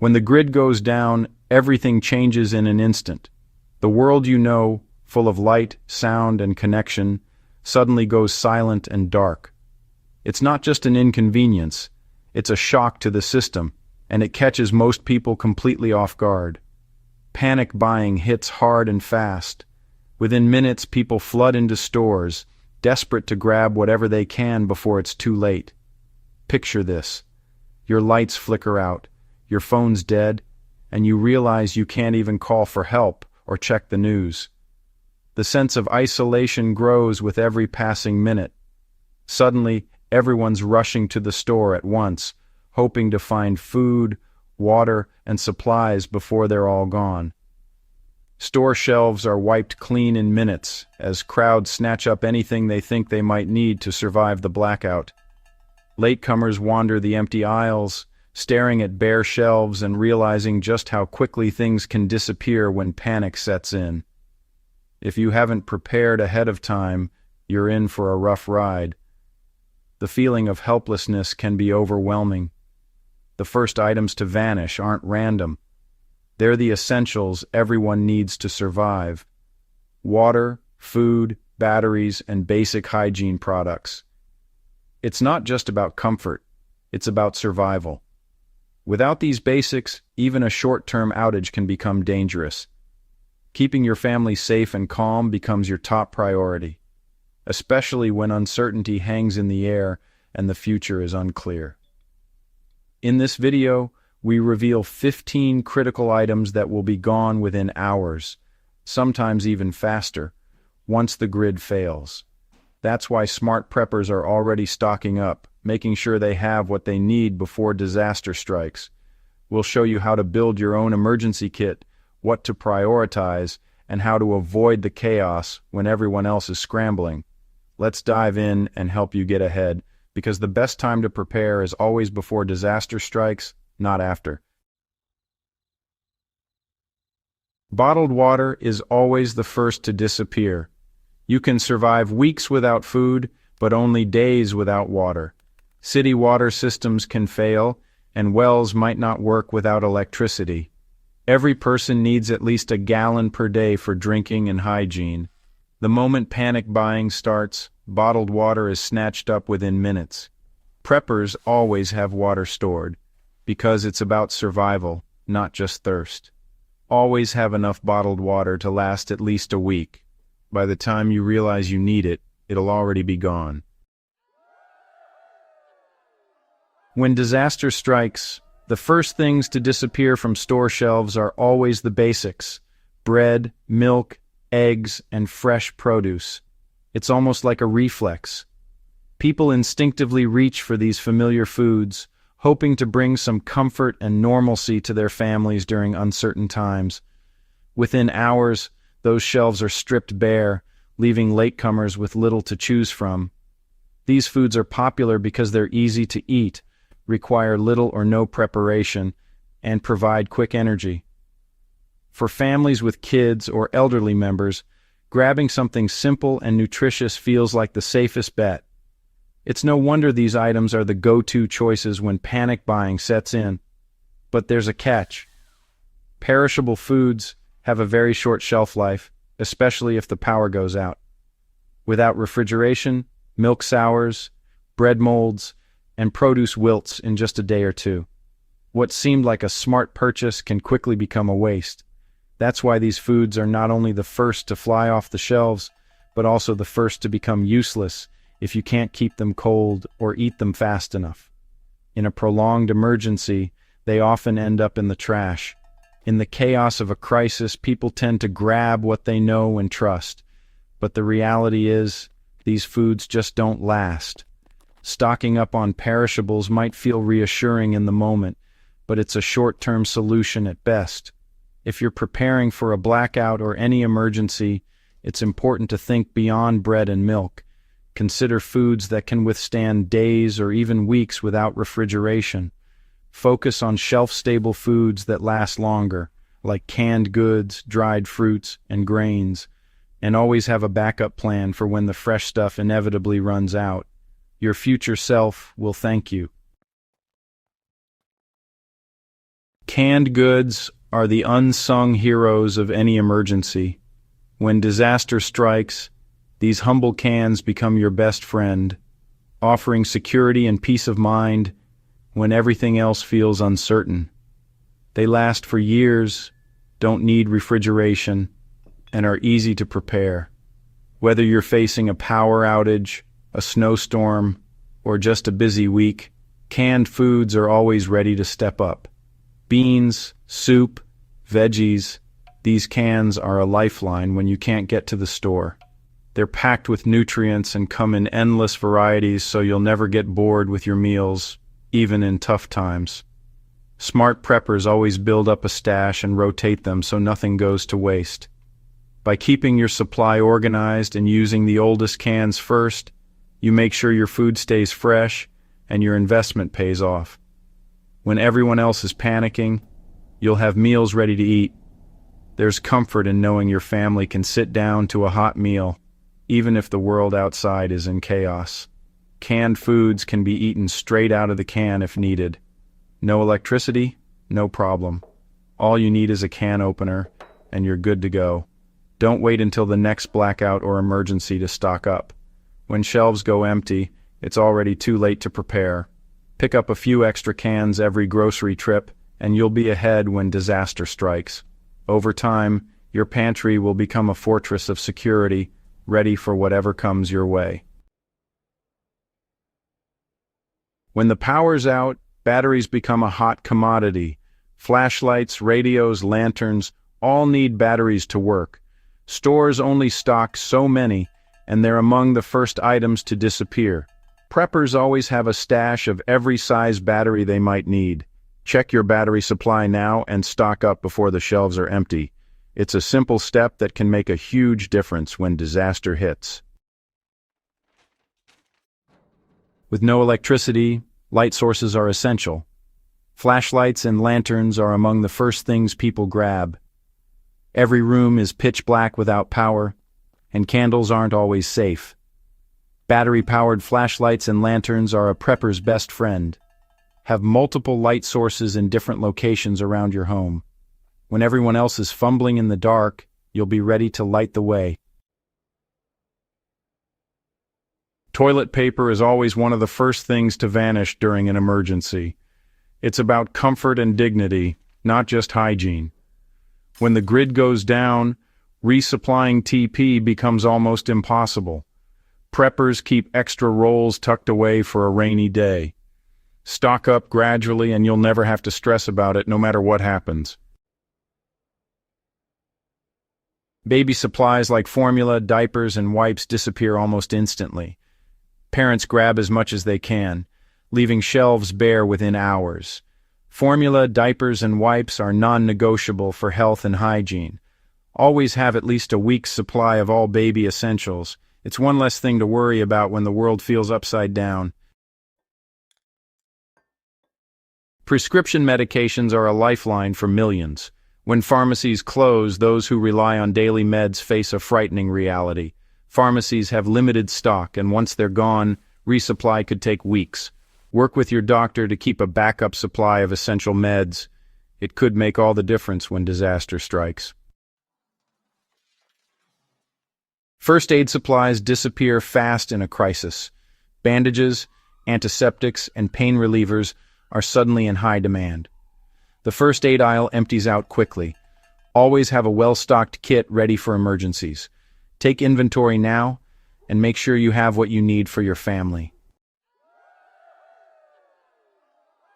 When the grid goes down, everything changes in an instant. The world you know, full of light, sound, and connection, suddenly goes silent and dark. It's not just an inconvenience, it's a shock to the system, and it catches most people completely off guard. Panic buying hits hard and fast. Within minutes, people flood into stores, desperate to grab whatever they can before it's too late. Picture this. Your lights flicker out, your phone's dead, and you realize you can't even call for help or check the news. The sense of isolation grows with every passing minute. Suddenly, everyone's rushing to the store at once, hoping to find food, water, and supplies before they're all gone. Store shelves are wiped clean in minutes as crowds snatch up anything they think they might need to survive the blackout. Latecomers wander the empty aisles, staring at bare shelves and realizing just how quickly things can disappear when panic sets in. If you haven't prepared ahead of time, you're in for a rough ride. The feeling of helplessness can be overwhelming. The first items to vanish aren't random. They're the essentials everyone needs to survive. Water, food, batteries, and basic hygiene products. It's not just about comfort, it's about survival. Without these basics, even a short-term outage can become dangerous. Keeping your family safe and calm becomes your top priority, especially when uncertainty hangs in the air and the future is unclear. In this video, we reveal 15 critical items that will be gone within hours, sometimes even faster, once the grid fails. That's why smart preppers are already stocking up, making sure they have what they need before disaster strikes. We'll show you how to build your own emergency kit, what to prioritize, and how to avoid the chaos when everyone else is scrambling. Let's dive in and help you get ahead, because the best time to prepare is always before disaster strikes, not after. Bottled water is always the first to disappear. You can survive weeks without food, but only days without water. City water systems can fail, and wells might not work without electricity. Every person needs at least a gallon per day for drinking and hygiene. The moment panic buying starts, bottled water is snatched up within minutes. Preppers always have water stored, because it's about survival, not just thirst. Always have enough bottled water to last at least a week. By the time you realize you need it, it'll already be gone. When disaster strikes, the first things to disappear from store shelves are always the basics: bread, milk, eggs, and fresh produce. It's almost like a reflex. People instinctively reach for these familiar foods, hoping to bring some comfort and normalcy to their families during uncertain times. Within hours, those shelves are stripped bare, leaving latecomers with little to choose from. These foods are popular because they're easy to eat, require little or no preparation, and provide quick energy. For families with kids or elderly members, grabbing something simple and nutritious feels like the safest bet. It's no wonder these items are the go-to choices when panic buying sets in. But there's a catch. Perishable foods have a very short shelf life, especially if the power goes out. Without refrigeration, milk sours, bread molds, and produce wilts in just a day or two. What seemed like a smart purchase can quickly become a waste. That's why these foods are not only the first to fly off the shelves, but also the first to become useless if you can't keep them cold or eat them fast enough. In a prolonged emergency, they often end up in the trash. In the chaos of a crisis, people tend to grab what they know and trust. But the reality is, these foods just don't last. Stocking up on perishables might feel reassuring in the moment, but it's a short-term solution at best. If you're preparing for a blackout or any emergency, it's important to think beyond bread and milk. Consider foods that can withstand days or even weeks without refrigeration. Focus on shelf-stable foods that last longer, like canned goods, dried fruits, and grains. And always have a backup plan for when the fresh stuff inevitably runs out. Your future self will thank you. Canned goods are the unsung heroes of any emergency. When disaster strikes, these humble cans become your best friend, offering security and peace of mind when everything else feels uncertain. They last for years, don't need refrigeration, and are easy to prepare. Whether you're facing a power outage, a snowstorm, or just a busy week, canned foods are always ready to step up. Beans, soup, veggies, these cans are a lifeline when you can't get to the store. They're packed with nutrients and come in endless varieties, so you'll never get bored with your meals, even in tough times. Smart preppers always build up a stash and rotate them so nothing goes to waste. By keeping your supply organized and using the oldest cans first, you make sure your food stays fresh and your investment pays off. When everyone else is panicking, you'll have meals ready to eat. There's comfort in knowing your family can sit down to a hot meal, even if the world outside is in chaos. Canned foods can be eaten straight out of the can if needed. No electricity? No problem. All you need is a can opener, and you're good to go. Don't wait until the next blackout or emergency to stock up. When shelves go empty, it's already too late to prepare. Pick up a few extra cans every grocery trip, and you'll be ahead when disaster strikes. Over time, your pantry will become a fortress of security, ready for whatever comes your way. When the power's out, batteries become a hot commodity. Flashlights, radios, lanterns, all need batteries to work. Stores only stock so many, and they're among the first items to disappear. Preppers always have a stash of every size battery they might need. Check your battery supply now and stock up before the shelves are empty. It's a simple step that can make a huge difference when disaster hits. With no electricity, light sources are essential. Flashlights and lanterns are among the first things people grab. Every room is pitch black without power, and candles aren't always safe. Battery-powered flashlights and lanterns are a prepper's best friend. Have multiple light sources in different locations around your home. When everyone else is fumbling in the dark, you'll be ready to light the way. Toilet paper is always one of the first things to vanish during an emergency. It's about comfort and dignity, not just hygiene. When the grid goes down, resupplying TP becomes almost impossible. Preppers keep extra rolls tucked away for a rainy day. Stock up gradually and you'll never have to stress about it no matter what happens. Baby supplies like formula, diapers, and wipes disappear almost instantly. Parents grab as much as they can, leaving shelves bare within hours. Formula, diapers, and wipes are non-negotiable for health and hygiene. Always have at least a week's supply of all baby essentials. It's one less thing to worry about when the world feels upside down. Prescription medications are a lifeline for millions. When pharmacies close, those who rely on daily meds face a frightening reality. Pharmacies have limited stock, and once they're gone, resupply could take weeks. Work with your doctor to keep a backup supply of essential meds. It could make all the difference when disaster strikes. First aid supplies disappear fast in a crisis. Bandages, antiseptics, and pain relievers are suddenly in high demand. The first aid aisle empties out quickly. Always have a well-stocked kit ready for emergencies. Take inventory now and make sure you have what you need for your family.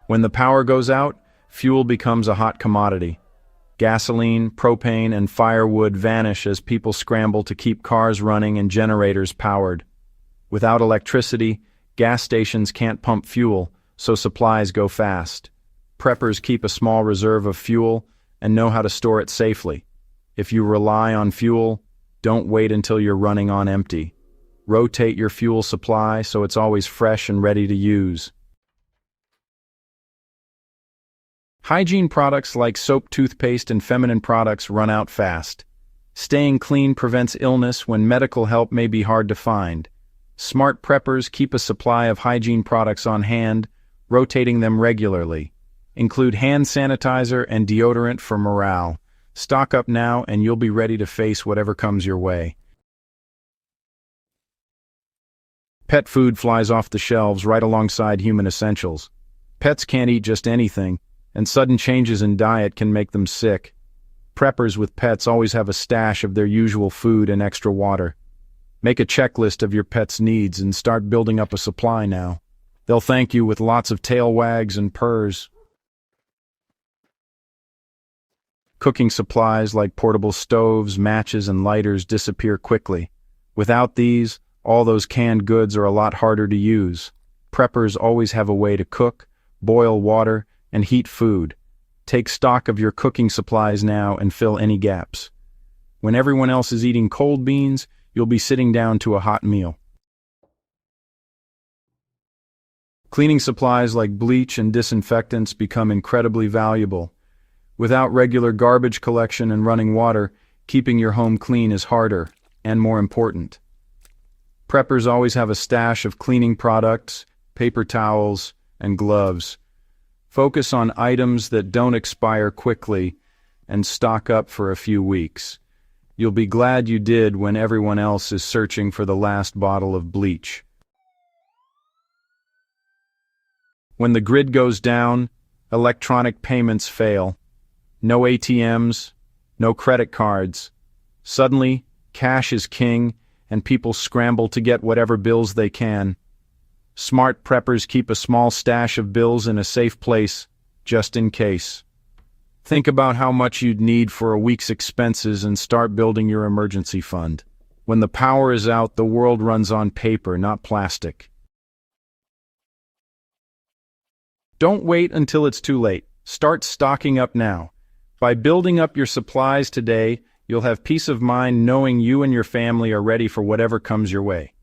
When the power goes out, fuel becomes a hot commodity. Gasoline, propane, and firewood vanish as people scramble to keep cars running and generators powered. Without electricity, gas stations can't pump fuel, so supplies go fast. Preppers keep a small reserve of fuel and know how to store it safely. If you rely on fuel, don't wait until you're running on empty. Rotate your fuel supply so it's always fresh and ready to use. Hygiene products like soap, toothpaste, and feminine products run out fast. Staying clean prevents illness when medical help may be hard to find. Smart preppers keep a supply of hygiene products on hand, rotating them regularly. Include hand sanitizer and deodorant for morale. Stock up now and you'll be ready to face whatever comes your way. Pet food flies off the shelves right alongside human essentials. Pets can't eat just anything, and sudden changes in diet can make them sick. Preppers with pets always have a stash of their usual food and extra water. Make a checklist of your pet's needs and start building up a supply now. They'll thank you with lots of tail wags and purrs. Cooking supplies like portable stoves, matches, and lighters disappear quickly. Without these, all those canned goods are a lot harder to use. Preppers always have a way to cook, boil water, and heat food. Take stock of your cooking supplies now and fill any gaps. When everyone else is eating cold beans, you'll be sitting down to a hot meal. Cleaning supplies like bleach and disinfectants become incredibly valuable. Without regular garbage collection and running water, keeping your home clean is harder and more important. Preppers always have a stash of cleaning products, paper towels, and gloves. Focus on items that don't expire quickly and stock up for a few weeks. You'll be glad you did when everyone else is searching for the last bottle of bleach. When the grid goes down, electronic payments fail. No ATMs, no credit cards. Suddenly, cash is king, and people scramble to get whatever bills they can. Smart preppers keep a small stash of bills in a safe place, just in case. Think about how much you'd need for a week's expenses and start building your emergency fund. When the power is out, the world runs on paper, not plastic. Don't wait until it's too late. Start stocking up now. By building up your supplies today, you'll have peace of mind knowing you and your family are ready for whatever comes your way.